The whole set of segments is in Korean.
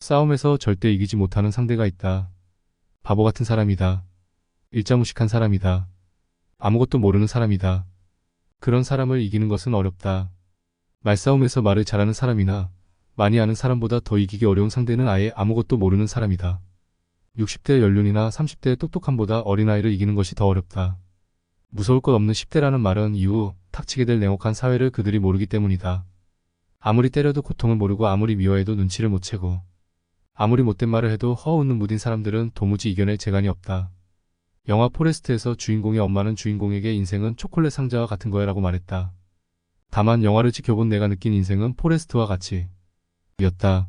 싸움에서 절대 이기지 못하는 상대가 있다. 바보 같은 사람이다. 일자무식한 사람이다. 아무것도 모르는 사람이다. 그런 사람을 이기는 것은 어렵다. 말싸움에서 말을 잘하는 사람이나 많이 아는 사람보다 더 이기기 어려운 상대는 아예 아무것도 모르는 사람이다. 60대 연륜이나 30대 똑똑함보다 어린아이를 이기는 것이 더 어렵다. 무서울 것 없는 10대라는 말은 이후 닥치게 될 냉혹한 사회를 그들이 모르기 때문이다. 아무리 때려도 고통을 모르고 아무리 미워해도 눈치를 못 채고 아무리 못된 말을 해도 허웃는 무딘 사람들은 도무지 이겨낼 재간이 없다. 영화 포레스트에서 주인공의 엄마는 주인공에게 인생은 초콜릿 상자와 같은 거야 라고 말했다. 다만 영화를 지켜본 내가 느낀 인생은 포레스트와 같이 였다.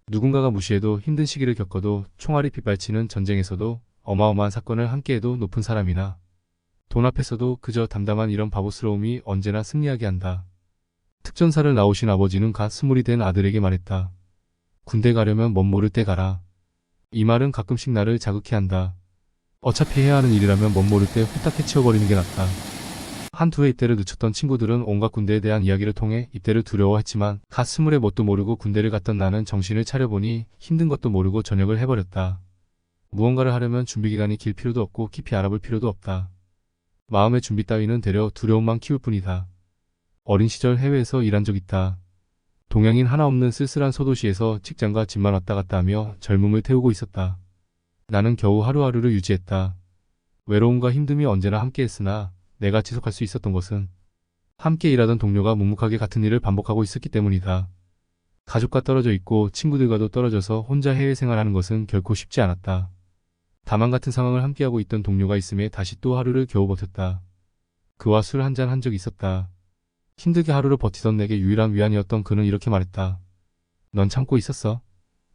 누군가가 무시해도 힘든 시기를 겪어도 총알이 빗발치는 전쟁에서도 어마어마한 사건을 함께해도 높은 사람이나 돈 앞에서도 그저 담담한 이런 바보스러움이 언제나 승리하게 한다. 특전사를 나오신 아버지는 갓 스물이 된 아들에게 말했다. 군대 가려면 멋 모를 때 가라. 이 말은 가끔씩 나를 자극해 한다. 어차피 해야 하는 일이라면 멋 모를 때 후딱 해치워버리는 게 낫다. 한두 해 입대를 늦췄던 친구들은 온갖 군대에 대한 이야기를 통해 입대를 두려워했지만 갓 스물에 뭣도 모르고 군대를 갔던 나는 정신을 차려보니 힘든 것도 모르고 전역을 해버렸다. 무언가를 하려면 준비기간이 길 필요도 없고 깊이 알아볼 필요도 없다. 마음의 준비 따위는 되려 두려움만 키울 뿐이다. 어린 시절 해외에서 일한 적 있다. 동양인 하나 없는 쓸쓸한 소도시에서 직장과 집만 왔다 갔다 하며 젊음을 태우고 있었다. 나는 겨우 하루하루를 유지했다. 외로움과 힘듦이 언제나 함께했으나 내가 지속할 수 있었던 것은 함께 일하던 동료가 묵묵하게 같은 일을 반복하고 있었기 때문이다. 가족과 떨어져 있고 친구들과도 떨어져서 혼자 해외 생활하는 것은 결코 쉽지 않았다. 다만 같은 상황을 함께하고 있던 동료가 있음에 다시 또 하루를 겨우 버텼다. 그와 술 한잔 한 적이 있었다. 힘들게 하루를 버티던 내게 유일한 위안이었던 그는 이렇게 말했다. 넌 참고 있었어.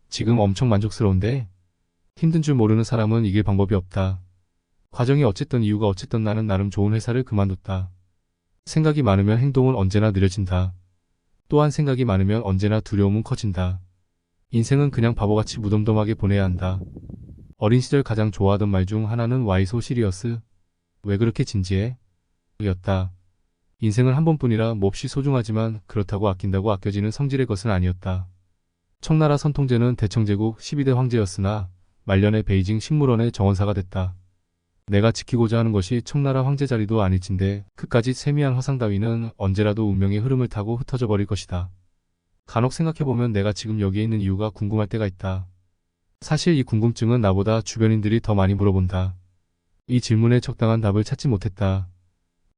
지금 엄청 만족스러운데? 힘든 줄 모르는 사람은 이길 방법이 없다. 과정이 어쨌든 이유가 어쨌든 나는 나름 좋은 회사를 그만뒀다. 생각이 많으면 행동은 언제나 느려진다. 또한 생각이 많으면 언제나 두려움은 커진다. 인생은 그냥 바보같이 무덤덤하게 보내야 한다. 어린 시절 가장 좋아하던 말 중 하나는 Why so serious? 왜 그렇게 진지해? 였다. 인생은 한 번뿐이라 몹시 소중하지만 그렇다고 아낀다고 아껴지는 성질의 것은 아니었다. 청나라 선통제는 대청제국 12대 황제였으나 말년에 베이징 식물원의 정원사가 됐다. 내가 지키고자 하는 것이 청나라 황제 자리도 아닐진데 그까짓 세미한 화상 따위는 언제라도 운명의 흐름을 타고 흩어져 버릴 것이다. 간혹 생각해보면 내가 지금 여기에 있는 이유가 궁금할 때가 있다. 사실 이 궁금증은 나보다 주변인들이 더 많이 물어본다. 이 질문에 적당한 답을 찾지 못했다.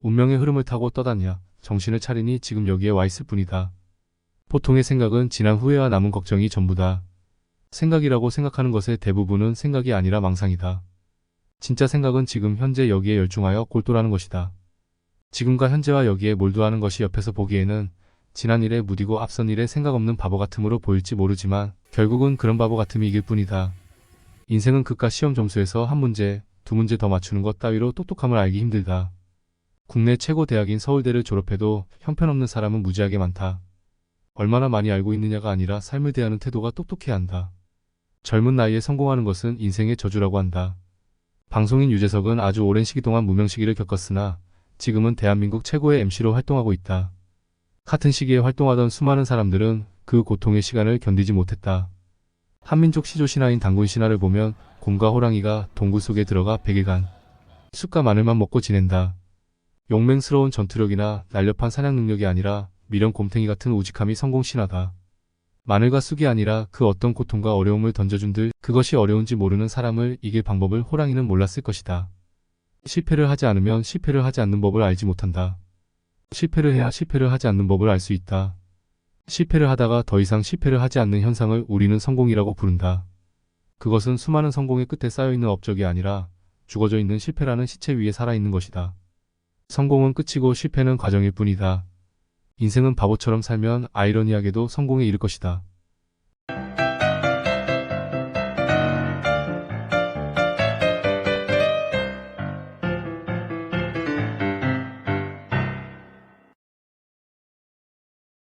운명의 흐름을 타고 떠다녀 정신을 차리니 지금 여기에 와 있을 뿐이다. 보통의 생각은 지난 후회와 남은 걱정이 전부다. 생각이라고 생각하는 것의 대부분은 생각이 아니라 망상이다. 진짜 생각은 지금 현재 여기에 열중하여 골똘하는 것이다. 지금과 현재와 여기에 몰두하는 것이 옆에서 보기에는 지난 일에 무디고 앞선 일에 생각 없는 바보 같음으로 보일지 모르지만 결국은 그런 바보 같음이 이길 뿐이다. 인생은 그깟 시험 점수에서 한 문제, 두 문제 더 맞추는 것 따위로 똑똑함을 알기 힘들다. 국내 최고 대학인 서울대를 졸업해도 형편없는 사람은 무지하게 많다. 얼마나 많이 알고 있느냐가 아니라 삶을 대하는 태도가 똑똑해야 한다. 젊은 나이에 성공하는 것은 인생의 저주라고 한다. 방송인 유재석은 아주 오랜 시기 동안 무명 시기를 겪었으나 지금은 대한민국 최고의 MC로 활동하고 있다. 같은 시기에 활동하던 수많은 사람들은 그 고통의 시간을 견디지 못했다. 한민족 시조 신화인 단군 신화를 보면 곰과 호랑이가 동굴 속에 들어가 100일간 쑥과 마늘만 먹고 지낸다. 용맹스러운 전투력이나 날렵한 사냥 능력이 아니라 미련 곰탱이 같은 우직함이 성공 신화다. 마늘과 쑥이 아니라 그 어떤 고통과 어려움을 던져준들 그것이 어려운지 모르는 사람을 이길 방법을 호랑이는 몰랐을 것이다. 실패를 하지 않으면 실패를 하지 않는 법을 알지 못한다. 실패를 해야 실패를 하지 않는 법을 알 수 있다. 실패를 하다가 더 이상 실패를 하지 않는 현상을 우리는 성공이라고 부른다. 그것은 수많은 성공의 끝에 쌓여있는 업적이 아니라 죽어져 있는 실패라는 시체 위에 살아있는 것이다. 성공은 끝이고 실패는 과정일 뿐이다. 인생은 바보처럼 살면 아이러니하게도 성공에 이를 것이다.